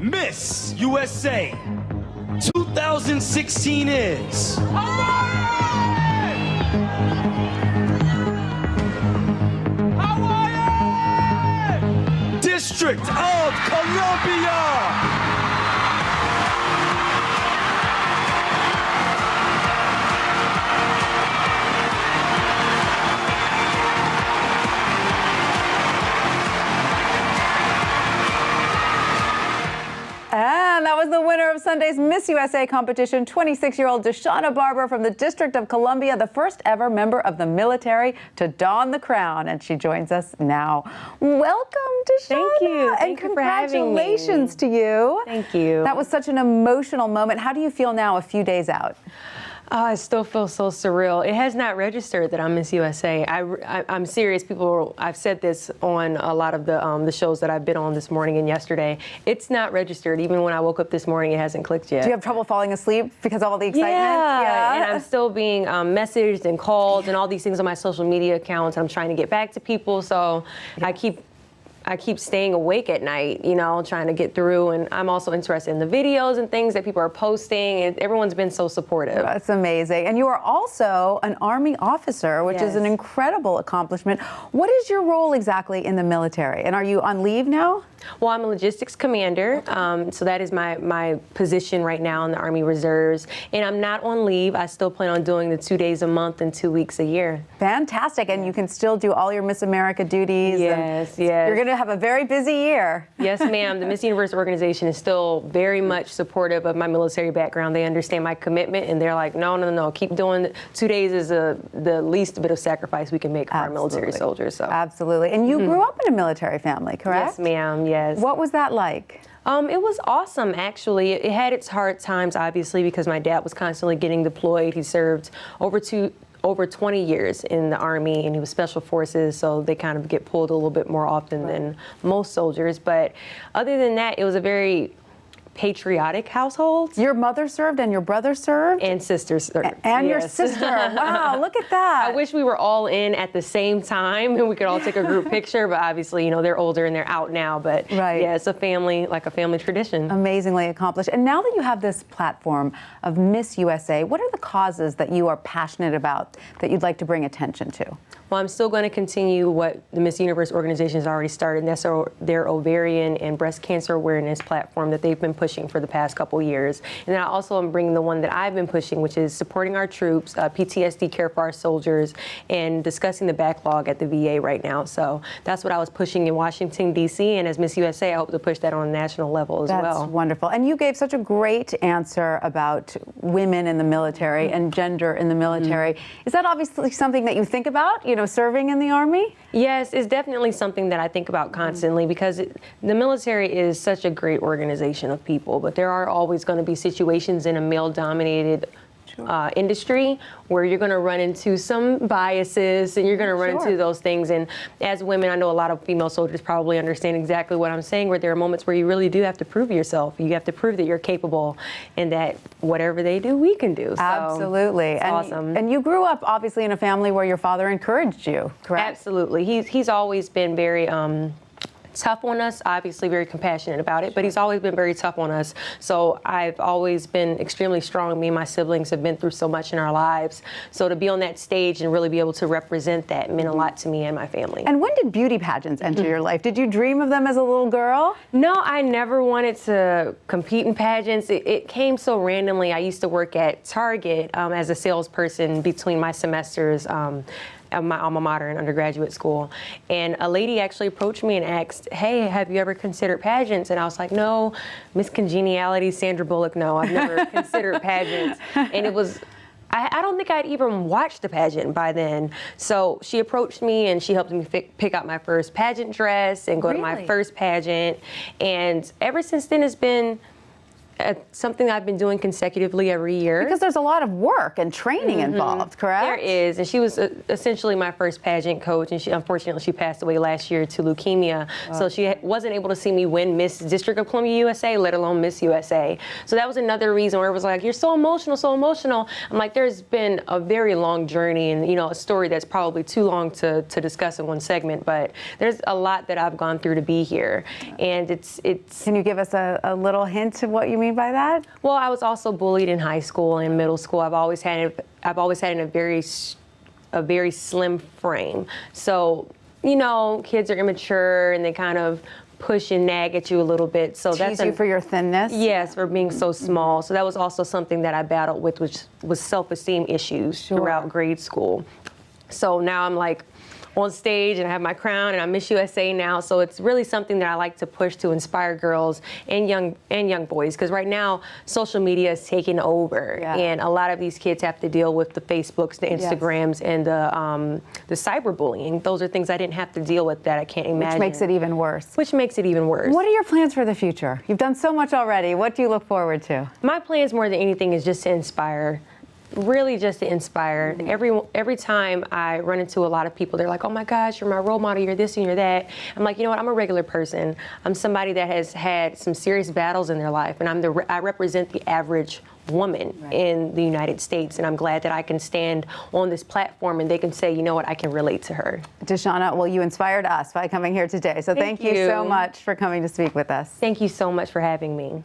Miss USA 2016 is... District of Columbia! And that was the winner of Sunday's Miss USA competition, 26-year-old Deshauna Barber from the District of Columbia, the first ever member of the military to don the crown. And she joins us now. Welcome, Deshauna. Thank you. And Thank you for having me. congratulations to you. Thank you. That was such an emotional moment. How do you feel now a few days out? I still feel so surreal. It has not registered that I'm Miss USA. I'm serious. I've said this on a lot of the shows that I've been on this morning and yesterday. It's not registered. Even when I woke up this morning, it hasn't clicked yet. Do you have trouble falling asleep because of all the excitement? Yeah. And I'm still being messaged and called and all these things on my social media accounts. I'm trying to get back to people, so I keep staying awake at night, you know, trying to get through. And I'm also interested in the videos and things that people are posting. And everyone's been so supportive. That's amazing. And you are also an Army officer, which is an incredible accomplishment. What is your role exactly in the military? And are you on leave now? Well, I'm a logistics commander, so that is my position right now in the Army Reserves. And I'm not on leave. I still plan on doing the 2 days a month and 2 weeks a year. Fantastic. And you can still do all your Miss America duties. Yes, and yes. You're going to have a very busy year. Yes, ma'am. The Miss Universe organization is still very much supportive of my military background. They understand my commitment, and they're like, no, keep doing it. 2 days is the least bit of sacrifice we can make for our military soldiers. So. Absolutely. And you grew up in a military family, correct? Yes, ma'am. Yes. What was that like? It was awesome, actually. It had its hard times, obviously, because my dad was constantly getting deployed. He served over 20 years in the Army, and he was Special Forces, so they kind of get pulled a little bit more often than most soldiers. But other than that, it was a very patriotic household. Your mother served and your brother served? And sisters served. And your sister. Wow, look at that. I wish we were all in at the same time and we could all take a group picture, but obviously, you know, they're older and they're out now. But yeah, it's a family tradition. Amazingly accomplished. And now that you have this platform of Miss USA, what are the causes that you are passionate about that you'd like to bring attention to? Well, I'm still going to continue what the Miss Universe organization has already started, and that's their ovarian and breast cancer awareness platform that they've been pushing for the past couple years. And then I also am bringing the one that I've been pushing, which is supporting our troops, PTSD care for our soldiers, and discussing the backlog at the VA right now. So that's what I was pushing in Washington, D.C., and as Miss USA, I hope to push that on a national level as well. That's wonderful. And you gave such a great answer about women in the military and gender in the military. Is that obviously something that you think about, you know, serving in the Army? Yes, it's definitely something that I think about constantly because the military is such a great organization of people, but there are always going to be situations in a male-dominated industry where you're going to run into some biases and you're going to run into those things. And as women, I know a lot of female soldiers probably understand exactly what I'm saying, where there are moments where you really do have to prove yourself. You have to prove that you're capable and that whatever they do, we can do. So absolutely. It's awesome. And you grew up obviously in a family where your father encouraged you, correct? Absolutely. He's always been very tough on us, obviously very compassionate about it, but he's always been very tough on us. So I've always been extremely strong. Me and my siblings have been through so much in our lives. So to be on that stage and really be able to represent that meant a lot to me and my family. And when did beauty pageants enter your life? Did you dream of them as a little girl? No, I never wanted to compete in pageants. It came so randomly. I used to work at Target as a salesperson between my semesters at my alma mater in undergraduate school. And a lady actually approached me and asked, hey, have you ever considered pageants? And I was like, no, Miss Congeniality, Sandra Bullock, no, I've never considered pageants. And it was, I don't think I'd even watched the pageant by then. So she approached me and she helped me pick out my first pageant dress and go to my first pageant. And ever since then, something I've been doing consecutively every year. Because there's a lot of work and training involved, correct? There is, and she was essentially my first pageant coach, and unfortunately she passed away last year to leukemia, so she wasn't able to see me win Miss District of Columbia USA, let alone Miss USA. So that was another reason where it was like, you're so emotional, so emotional. I'm like, there's been a very long journey, and a story that's probably too long to discuss in one segment, but there's a lot that I've gone through to be here, and it's. Can you give us a little hint of what you mean by that? Well, I was also bullied in high school and middle school. I've always had in a very slim frame. So, kids are immature and they kind of push and nag at you a little bit. So Tease you for your thinness? Yes, for being so small. So that was also something that I battled with, which was self-esteem issues throughout grade school. So now I'm like on stage and I have my crown and I'm Miss USA now, so it's really something that I like to push to inspire girls and young boys, because right now social media is taking over, and a lot of these kids have to deal with the Facebooks, the Instagrams, and the cyberbullying. Those are things I didn't have to deal with that I can't imagine. Which makes it even worse. What are your plans for the future? You've done so much already. What do you look forward to? My plans more than anything is just to inspire. Really just to inspire. Every time I run into a lot of people, they're like, oh my gosh, you're my role model, you're this and you're that. I'm like, you know what, I'm a regular person. I'm somebody that has had some serious battles in their life, and I represent the average woman in the United States, and I'm glad that I can stand on this platform and they can say, you know what, I can relate to her. Deshauna, well, you inspired us by coming here today, so thank you so much for coming to speak with us. Thank you so much for having me.